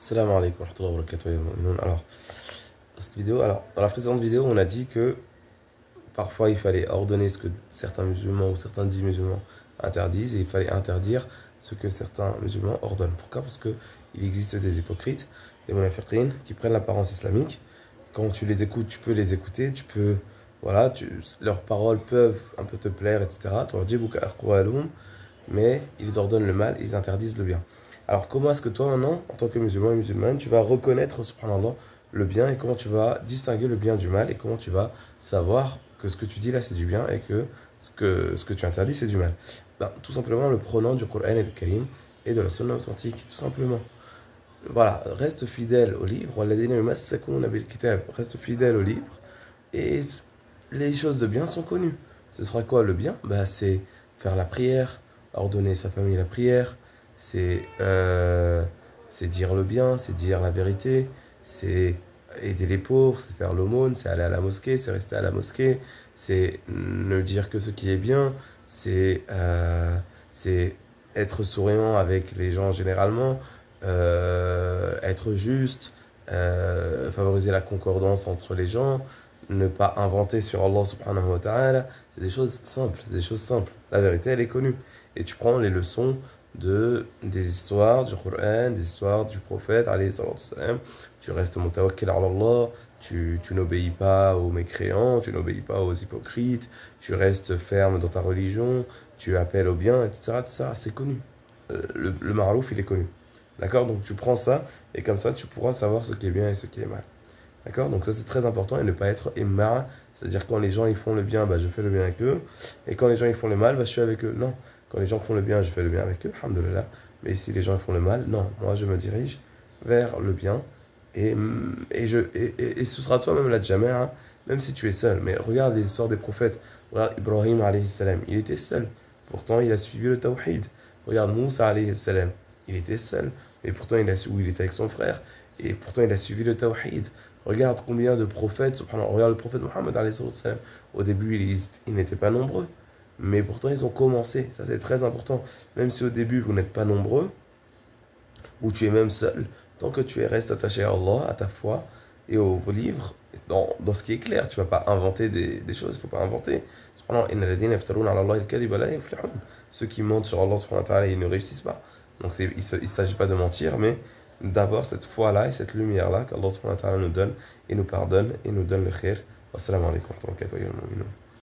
Salam alaikum wa rahmatullahi wa barakatuh, ya mu'minun. Alors, dans la précédente vidéo, on a dit que parfois il fallait ordonner ce que certains musulmans ou certains dits musulmans interdisent et il fallait interdire ce que certains musulmans ordonnent. Pourquoi? Parce que il existe des hypocrites, des munafiqin qui prennent l'apparence islamique. Quand tu les écoutes, tu peux les écouter, voilà, leurs paroles peuvent un peu te plaire, etc. Tu leur dis, mais ils ordonnent le mal, ils interdisent le bien. Alors comment est-ce que toi maintenant, en tant que musulman et musulmane, tu vas reconnaître, subhanallah, le bien et comment tu vas distinguer le bien du mal et comment tu vas savoir que ce que tu dis là c'est du bien et que ce que tu interdis c'est du mal? Ben, tout simplement le prenant du Coran et le Karim et de la Sunna authentique, tout simplement. Voilà, reste fidèle au livre, reste fidèle au livre et les choses de bien sont connues. Ce sera quoi le bien? Bah, c'est faire la prière, ordonner sa famille la prière, c'est c'est dire le bien, c'est dire la vérité, c'est aider les pauvres, c'est faire l'aumône, c'est aller à la mosquée, c'est rester à la mosquée, c'est ne dire que ce qui est bien, c'est être souriant avec les gens généralement, être juste, favoriser la concordance entre les gens, ne pas inventer sur Allah subhanahu wa ta'ala. C'est des choses simples, c'est des choses simples. La vérité, elle est connue. Et tu prends les leçons des histoires du Coran, des histoires du prophète, alayhi salatu wassalam. Tu restes mutawakkil ala Allah, tu n'obéis pas aux mécréants, tu n'obéis pas aux hypocrites, tu restes ferme dans ta religion, tu appelles au bien, etc. etc. C'est connu. Le ma'rouf, il est connu. D'accord? Donc tu prends ça et comme ça tu pourras savoir ce qui est bien et ce qui est mal. D'accord? Donc ça c'est très important et ne pas être imma, c'est-à-dire quand les gens ils font le bien, bah, je fais le bien avec eux et quand les gens ils font le mal, bah, je suis avec eux. Non. Quand les gens font le bien, je fais le bien avec eux, alhamdoulilah. Mais si les gens ils font le mal, non. Moi je me dirige vers le bien et ce sera toi-même la jama'a, hein, même si tu es seul. Mais regarde les histoires des prophètes. Regarde Ibrahim alayhi salam, il était seul. Pourtant il a suivi le tawhid. Regarde Moussa alayhi salam, il était seul. Et pourtant, il était avec son frère. Et pourtant, il a suivi le tawhid. Regarde combien de prophètes, subhanallah, regarde le prophète Mohammed, alayhi salam. Au début, ils n'étaient pas nombreux. Mais pourtant, ils ont commencé. Ça, c'est très important. Même si au début, vous n'êtes pas nombreux, ou tu es même seul, tant que tu restes attaché à Allah, à ta foi et au livre, dans ce qui est clair, tu ne vas pas inventer des choses, il ne faut pas inventer. Subhanallah, inna alladhina yaftaruna ala Allahi al-kadhiba la yuflihun. Ceux qui mentent sur Allah, subhanahu wa ta'ala, ils ne réussissent pas. Donc il ne s'agit pas de mentir, mais d'avoir cette foi-là et cette lumière-là qu'Allah subhanahu wa ta'ala nous donne et nous pardonne et nous donne le khair. Wassalamu alaikum wa rahmatullahi wa barakatuh.